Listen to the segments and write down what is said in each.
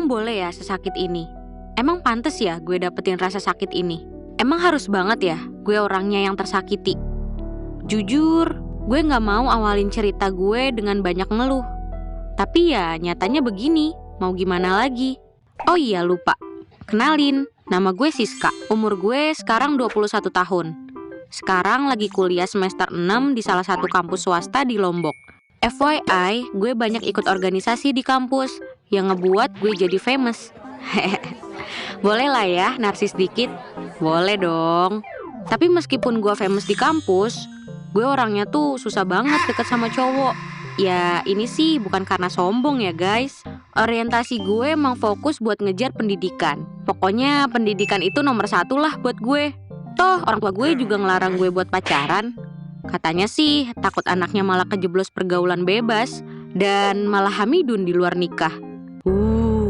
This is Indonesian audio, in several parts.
Emang boleh ya sesakit ini? Emang pantas ya gue dapetin rasa sakit ini? Emang harus banget ya gue orangnya yang tersakiti? Jujur, gue gak mau awalin cerita gue dengan banyak ngeluh. Tapi ya nyatanya begini, mau gimana lagi? Oh iya lupa, kenalin, nama gue Siska. Umur gue sekarang 21 tahun. Sekarang lagi kuliah semester 6 di salah satu kampus swasta di Lombok. FYI, gue banyak ikut organisasi di kampus yang ngebuat gue jadi famous. Boleh lah ya narsis dikit? Boleh dong. Tapi meskipun gue famous di kampus, gue orangnya tuh susah banget deket sama cowok. Ya ini sih bukan karena sombong ya guys. Orientasi gue emang fokus buat ngejar pendidikan. Pokoknya pendidikan itu nomor 1 lah buat gue. Toh orang tua gue juga ngelarang gue buat pacaran. Katanya sih takut anaknya malah kejeblos pergaulan bebas dan malah hamidun di luar nikah.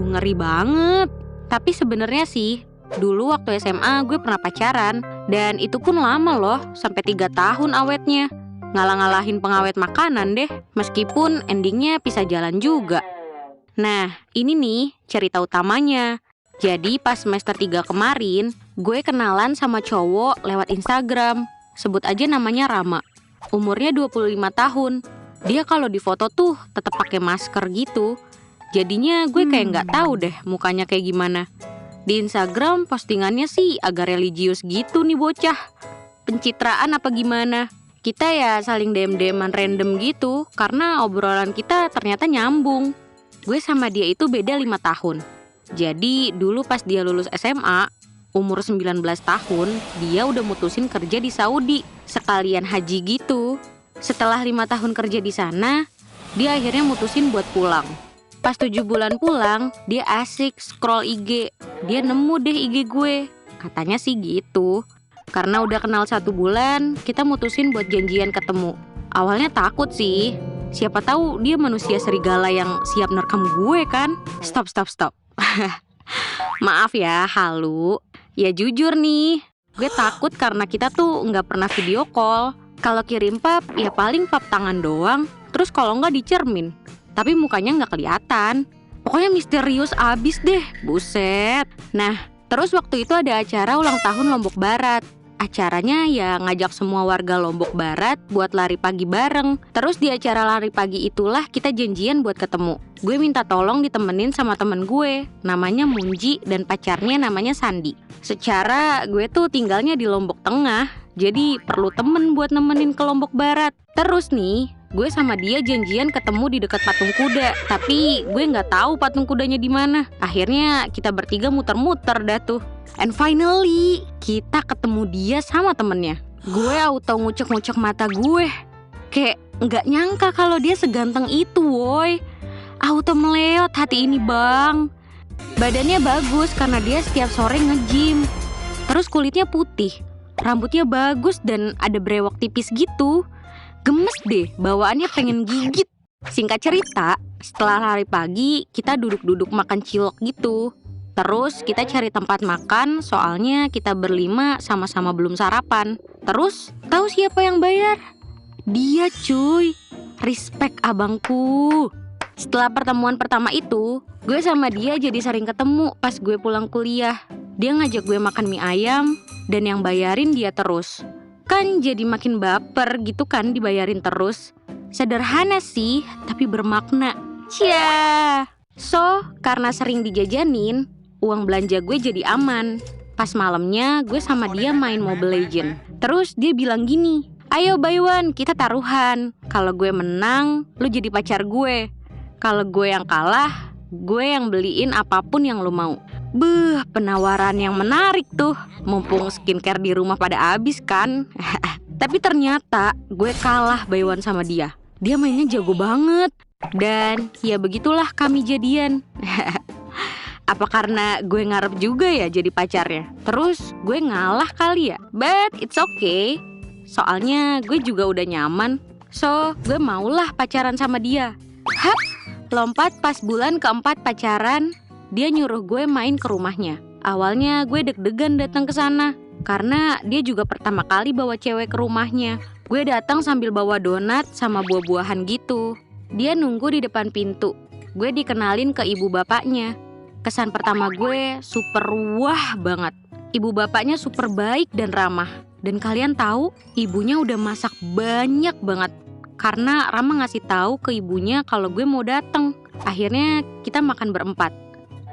Ngeri banget. Tapi sebenarnya sih dulu waktu SMA gue pernah pacaran. Dan itu pun lama loh, sampai 3 tahun awetnya. Ngalah-ngalahin pengawet makanan deh. Meskipun endingnya pisah jalan juga. Nah ini nih cerita utamanya. Jadi pas semester 3 kemarin, gue kenalan sama cowok lewat Instagram. Sebut aja namanya Rama. Umurnya 25 tahun. Dia kalau di foto tuh tetap pakai masker gitu. Jadinya gue kayak nggak tahu deh mukanya kayak gimana. Di Instagram postingannya sih agak religius gitu nih bocah. Pencitraan apa gimana? Kita ya saling DM-DMan random gitu karena obrolan kita ternyata nyambung. Gue sama dia itu beda 5 tahun. Jadi dulu pas dia lulus SMA, umur 19 tahun, dia udah mutusin kerja di Saudi, sekalian haji gitu. Setelah 5 tahun kerja di sana, dia akhirnya mutusin buat pulang. Pas 7 bulan pulang, dia asik scroll IG. Dia nemu deh IG gue. Katanya sih gitu. Karena udah kenal 1 bulan, kita mutusin buat janjian ketemu. Awalnya takut sih. Siapa tahu dia manusia serigala yang siap nerkam gue kan? Stop. Maaf ya, halu. Ya jujur nih, gue takut karena kita tuh nggak pernah video call. Kalau kirim pap, ya paling pap tangan doang. Terus kalau nggak dicermin. Tapi mukanya nggak kelihatan. Pokoknya misterius abis deh, buset. Nah, terus waktu itu ada acara ulang tahun Lombok Barat. Acaranya ya ngajak semua warga Lombok Barat buat lari pagi bareng. Terus di acara lari pagi itulah kita janjian buat ketemu. Gue minta tolong ditemenin sama temen gue, namanya Munji dan pacarnya namanya Sandi. Secara gue tuh tinggalnya di Lombok Tengah, jadi perlu temen buat nemenin ke Lombok Barat. Terus nih, gue sama dia janjian ketemu di dekat patung kuda. Tapi gue nggak tahu patung kudanya di mana. Akhirnya kita bertiga muter-muter dah tuh. And finally, kita ketemu dia sama temennya. Gue auto ngucek-ngucek mata gue. Kayak nggak nyangka kalau dia seganteng itu, woy. Auto meleot hati ini bang. Badannya bagus karena dia setiap sore nge-gym. Terus kulitnya putih, rambutnya bagus dan ada brewok tipis gitu. Gemes deh, bawaannya pengen gigit. Singkat cerita, setelah lari pagi, kita duduk-duduk makan cilok gitu. Terus kita cari tempat makan, soalnya kita berlima sama-sama belum sarapan. Terus, tahu siapa yang bayar? Dia cuy, respect abangku. Setelah pertemuan pertama itu, gue sama dia jadi sering ketemu pas gue pulang kuliah. Dia ngajak gue makan mie ayam, dan yang bayarin dia terus. Kan jadi makin baper gitu kan dibayarin terus. Sederhana sih, tapi bermakna. Cia. So, karena sering dijajanin, uang belanja gue jadi aman. Pas malamnya gue sama dia main Mobile Legends. Terus dia bilang gini, ayo Baywan kita taruhan. Kalau gue menang, lu jadi pacar gue. Kalau gue yang kalah, gue yang beliin apapun yang lu mau. Penawaran yang menarik tuh. Mumpung skincare di rumah pada habis kan. Tapi ternyata gue kalah Baywan sama dia. Dia mainnya jago banget. Dan ya begitulah kami jadian. Apa karena gue ngarep juga ya jadi pacarnya? Terus gue ngalah kali ya? But it's okay. Soalnya gue juga udah nyaman. So gue maulah pacaran sama dia. Hap, lompat pas bulan keempat pacaran. Dia nyuruh gue main ke rumahnya. Awalnya gue deg-degan datang ke sana karena dia juga pertama kali bawa cewek ke rumahnya. Gue datang sambil bawa donat sama buah-buahan gitu. Dia nunggu di depan pintu. Gue dikenalin ke ibu bapaknya. Kesan pertama gue super wah banget. Ibu bapaknya super baik dan ramah. Dan kalian tahu, ibunya udah masak banyak banget. Karena Rama ngasih tahu ke ibunya kalau gue mau datang. Akhirnya kita makan berempat.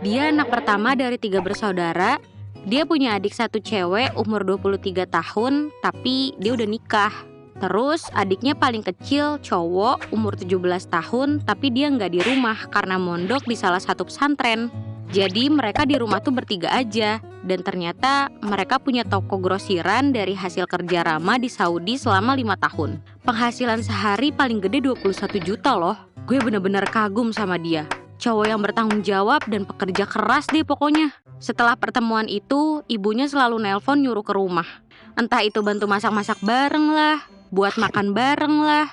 Dia anak pertama dari 3 bersaudara. Dia punya adik satu cewek umur 23 tahun, tapi dia udah nikah. Terus adiknya paling kecil cowok umur 17 tahun, tapi dia nggak di rumah karena mondok di salah satu pesantren. Jadi mereka di rumah tuh bertiga aja. Dan ternyata mereka punya toko grosiran dari hasil kerja Rama di Saudi selama 5 tahun. Penghasilan sehari paling gede 21 juta loh. Gue bener-bener kagum sama dia. Cowok yang bertanggung jawab dan pekerja keras deh pokoknya. Setelah pertemuan itu, ibunya selalu nelpon nyuruh ke rumah. Entah itu bantu masak-masak bareng lah, buat makan bareng lah.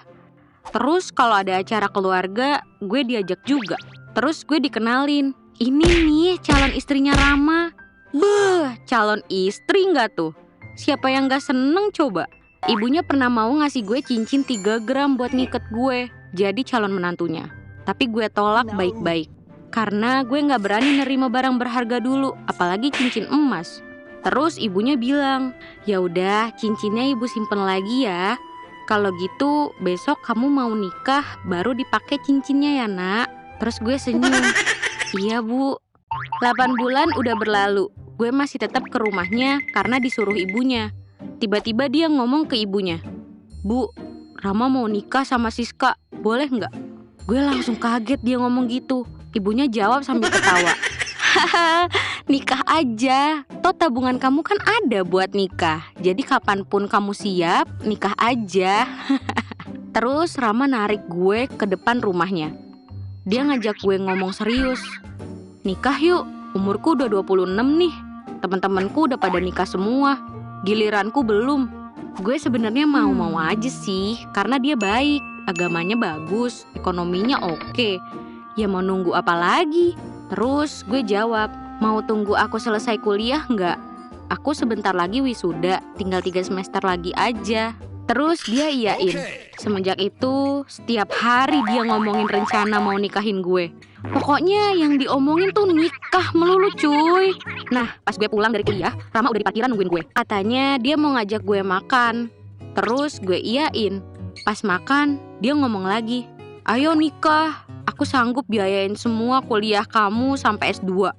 Terus kalau ada acara keluarga, gue diajak juga. Terus gue dikenalin. Ini nih calon istrinya Rama. Beuh, calon istri nggak tuh? Siapa yang nggak seneng coba? Ibunya pernah mau ngasih gue cincin 3 gram buat ngiket gue jadi calon menantunya. Tapi gue tolak baik-baik. Karena gue nggak berani nerima barang berharga dulu, apalagi cincin emas. Terus ibunya bilang, ya udah cincinnya ibu simpen lagi ya. Kalau gitu besok kamu mau nikah baru dipakai cincinnya ya nak. Terus gue senyum. Iya bu. 8 bulan udah berlalu. Gue masih tetap ke rumahnya karena disuruh ibunya. Tiba-tiba dia ngomong ke ibunya, Bu, Rama mau nikah sama Siska, boleh nggak? Gue langsung kaget dia ngomong gitu. Ibunya jawab sambil ketawa. Haha, nikah aja. Toh tabungan kamu kan ada buat nikah. Jadi kapanpun kamu siap, nikah aja. Terus Rama narik gue ke depan rumahnya. Dia ngajak gue ngomong serius. Nikah yuk, umurku udah 26 nih. Teman-temanku udah pada nikah semua. Giliranku belum. Gue sebenarnya mau-mau aja sih, karena dia baik, agamanya bagus, ekonominya oke. Ya mau nunggu apa lagi? Terus gue jawab, mau tunggu aku selesai kuliah nggak? Aku sebentar lagi wisuda, tinggal 3 semester lagi aja. Terus dia iyain. Semenjak itu, setiap hari dia ngomongin rencana mau nikahin gue. Pokoknya yang diomongin tuh nikah melulu cuy. Nah, pas gue pulang dari kuliah, Rama udah di parkiran nungguin gue. Katanya dia mau ngajak gue makan. Terus gue iyain. Pas makan, dia ngomong lagi, ayo nikah, aku sanggup biayain semua kuliah kamu sampai S2.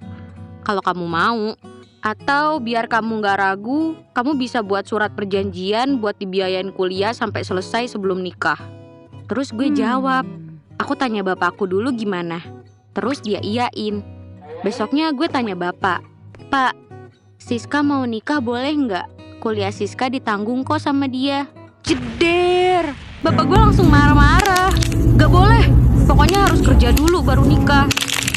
Kalau kamu mau. Atau biar kamu gak ragu, kamu bisa buat surat perjanjian buat dibiayain kuliah sampai selesai sebelum nikah. Terus gue jawab, aku tanya bapakku dulu gimana. Terus dia iyain. Besoknya gue tanya bapak, Pak, Siska mau nikah boleh nggak? Kuliah Siska ditanggung kok sama dia. Jeder, bapak gue langsung marah-marah. Gak boleh, pokoknya harus kerja dulu baru nikah.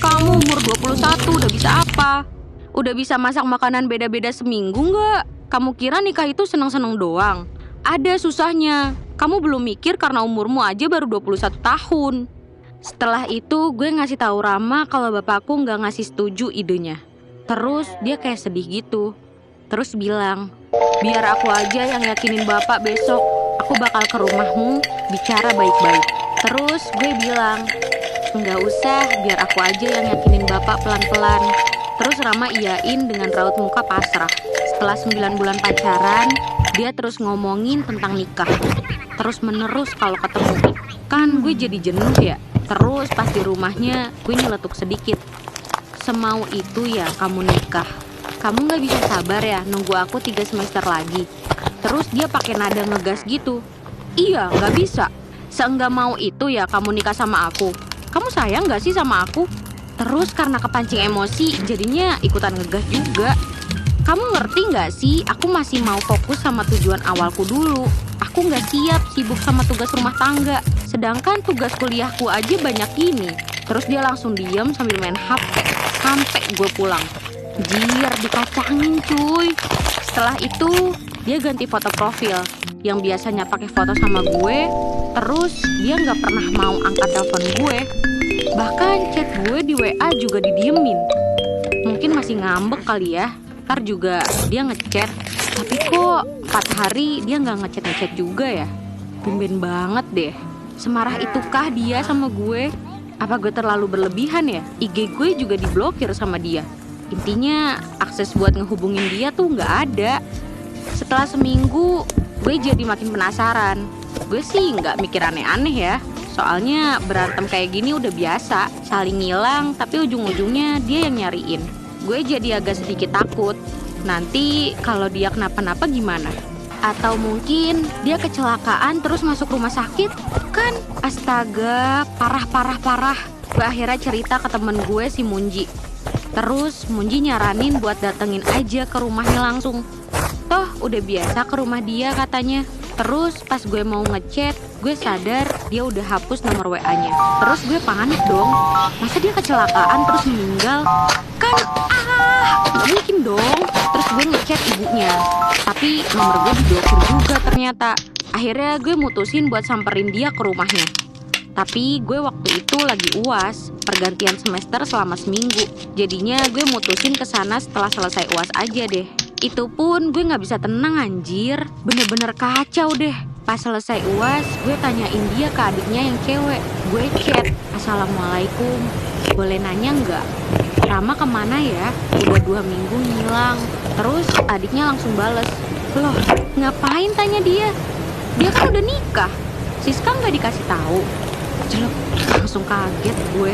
Kamu umur 21 udah bisa apa? Udah bisa masak makanan beda-beda seminggu nggak? Kamu kira nikah itu seneng-seneng doang? Ada susahnya. Kamu belum mikir karena umurmu aja baru 21 tahun. Setelah itu gue ngasih tahu Rama kalau bapakku nggak ngasih setuju idenya. Terus dia kayak sedih gitu. Terus bilang, biar aku aja yang yakinin bapak besok. Aku bakal ke rumahmu bicara baik-baik. Terus gue bilang, nggak usah, biar aku aja yang yakinin bapak pelan-pelan. Terus Rama iyain dengan raut muka pasrah. Setelah 9 bulan pacaran, dia terus ngomongin tentang nikah. Terus menerus kalau ketemu. Kan gue jadi jenuh ya. Terus pas di rumahnya gue nyeletuk sedikit. Semau itu ya kamu nikah. Kamu gak bisa sabar ya nunggu aku 3 semester lagi. Terus dia pakai nada ngegas gitu. Iya gak bisa. Seenggak mau itu ya kamu nikah sama aku. Kamu sayang gak sih sama aku? Terus karena kepancing emosi jadinya ikutan ngegas juga. Kamu ngerti gak sih aku masih mau fokus sama tujuan awalku dulu. Aku gak siap sibuk sama tugas rumah tangga. Sedangkan tugas kuliahku aja banyak gini. Terus dia langsung diem sambil main HP sampai gue pulang. Jir, dikacangin cuy. Setelah itu dia ganti foto profil. Yang biasanya pakai foto sama gue. Terus dia gak pernah mau angkat telepon gue. Bahkan chat gue di WA juga didiemin. Mungkin masih ngambek kali ya. Ntar juga dia ngechat. Tapi kok 4 hari dia gak ngechat-ngechat juga ya. Tumben banget deh. Semarah itukah dia sama gue? Apa gue terlalu berlebihan ya? IG gue juga diblokir sama dia. Intinya akses buat ngehubungin dia tuh nggak ada. Setelah seminggu, gue jadi makin penasaran. Gue sih nggak mikir aneh-aneh ya. Soalnya berantem kayak gini udah biasa, saling ngilang tapi ujung-ujungnya dia yang nyariin. Gue jadi agak sedikit takut, nanti kalau dia kenapa-napa gimana? Atau mungkin dia kecelakaan terus masuk rumah sakit? Kan astaga, parah. Gue akhirnya cerita ke temen gue si Munji. Terus Munji nyaranin buat datengin aja ke rumahnya langsung. Toh udah biasa ke rumah dia katanya. Terus pas gue mau ngechat, gue sadar dia udah hapus nomor WA-nya. Terus gue panik dong. Masa dia kecelakaan terus meninggal? Kan gak mungkin dong. Terus gue ngechat ibunya. Tapi nomor gue diblokir juga ternyata. Akhirnya gue mutusin buat samperin dia ke rumahnya. Tapi gue waktu itu lagi UAS, pergantian semester selama seminggu. Jadinya gue mutusin kesana setelah selesai UAS aja deh. Itu pun gue gak bisa tenang anjir. Bener-bener kacau deh. Pas selesai UAS, gue tanyain dia ke adiknya yang cewek. Gue chat, "Assalamualaikum, boleh nanya nggak? Rama kemana ya? Udah 2 minggu ngilang." Terus adiknya langsung bales, "Loh, ngapain?" tanya dia. "Dia kan udah nikah. Siska nggak dikasih tahu." Jelek, langsung kaget gue.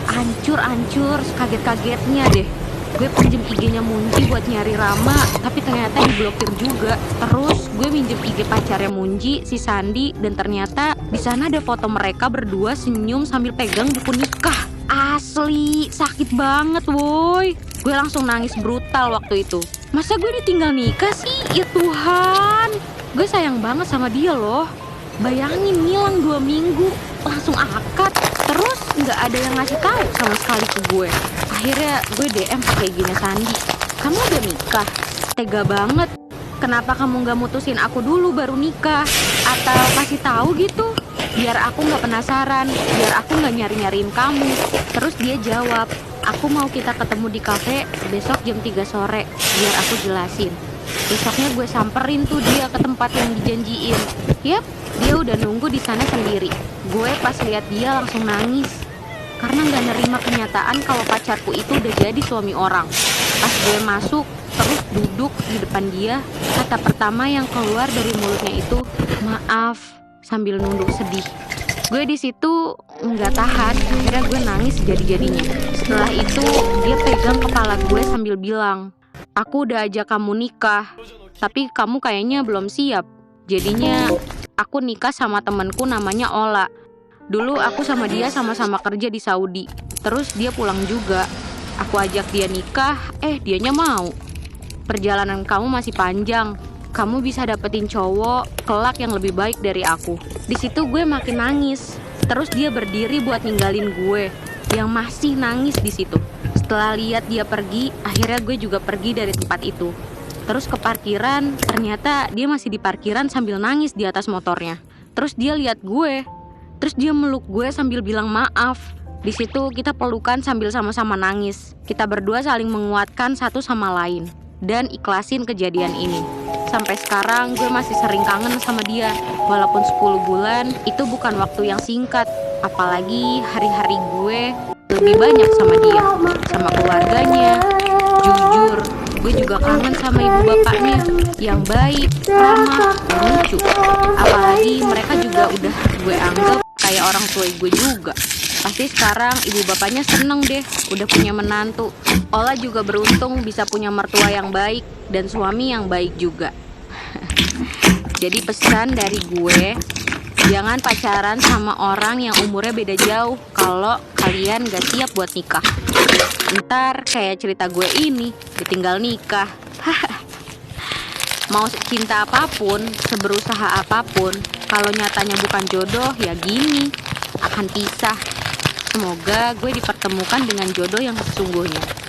Hancur, kaget-kagetnya deh. Gue pinjem IG-nya Munji buat nyari Rama, tapi ternyata diblokir juga. Terus gue minjem IG pacarnya Munji, si Sandi, dan ternyata di sana ada foto mereka berdua senyum sambil pegang buku nikah. Asli, sakit banget woi. Gue langsung nangis brutal waktu itu. Masa gue ditinggal nikah sih? Ya Tuhan. Gue sayang banget sama dia loh. Bayangin ngilang 2 minggu, langsung akad. Terus nggak ada yang ngasih tahu sama sekali ke gue. Akhirnya gue DM kayak gini, "Sandi, kamu udah nikah? Tega banget. Kenapa kamu nggak mutusin aku dulu baru nikah? Atau kasih tahu gitu? Biar aku nggak penasaran, biar aku nggak nyari-nyariin kamu." Terus dia jawab, "Aku mau kita ketemu di kafe besok jam 3 sore, biar aku jelasin." Besoknya gue samperin tuh dia ke tempat yang dijanjiin. Yap, dia udah nunggu di sana sendiri. Gue pas lihat dia langsung nangis karena nggak nerima kenyataan kalau pacarku itu udah jadi suami orang. Pas gue masuk, terus duduk di depan dia, kata pertama yang keluar dari mulutnya itu, "Maaf," sambil nunduk sedih. Gue di situ nggak tahan, akhirnya gue nangis jadi-jadinya. Setelah itu, dia pegang kepala gue sambil bilang, "Aku udah ajak kamu nikah, tapi kamu kayaknya belum siap. Jadinya aku nikah sama temenku namanya Ola. Dulu aku sama dia sama-sama kerja di Saudi. Terus dia pulang juga. Aku ajak dia nikah, dianya mau. Perjalanan kamu masih panjang. Kamu bisa dapetin cowok kelak yang lebih baik dari aku." Di situ gue makin nangis. Terus dia berdiri buat ninggalin gue, yang masih nangis di situ. Setelah lihat dia pergi, akhirnya gue juga pergi dari tempat itu. Terus ke parkiran, ternyata dia masih di parkiran sambil nangis di atas motornya. Terus dia lihat gue. Terus dia meluk gue sambil bilang maaf. Di situ kita pelukan sambil sama-sama nangis. Kita berdua saling menguatkan satu sama lain dan ikhlasin kejadian ini. Sampai sekarang gue masih sering kangen sama dia. Walaupun 10 bulan itu bukan waktu yang singkat. Apalagi hari-hari gue lebih banyak sama dia, sama keluarganya. Jujur, gue juga kangen sama ibu bapaknya yang baik, ramah, dan lucu. Apalagi mereka juga udah gue anggap kayak orang tua gue juga. Pasti sekarang ibu bapaknya seneng deh udah punya menantu. Ola juga beruntung bisa punya mertua yang baik dan suami yang baik juga. Jadi pesan dari gue, jangan pacaran sama orang yang umurnya beda jauh kalau kalian gak siap buat nikah. Ntar kayak cerita gue ini, ditinggal nikah. Mau cinta apapun, seberusaha apapun, kalau nyatanya bukan jodoh ya gini, akan pisah. Semoga gue dipertemukan dengan jodoh yang sesungguhnya.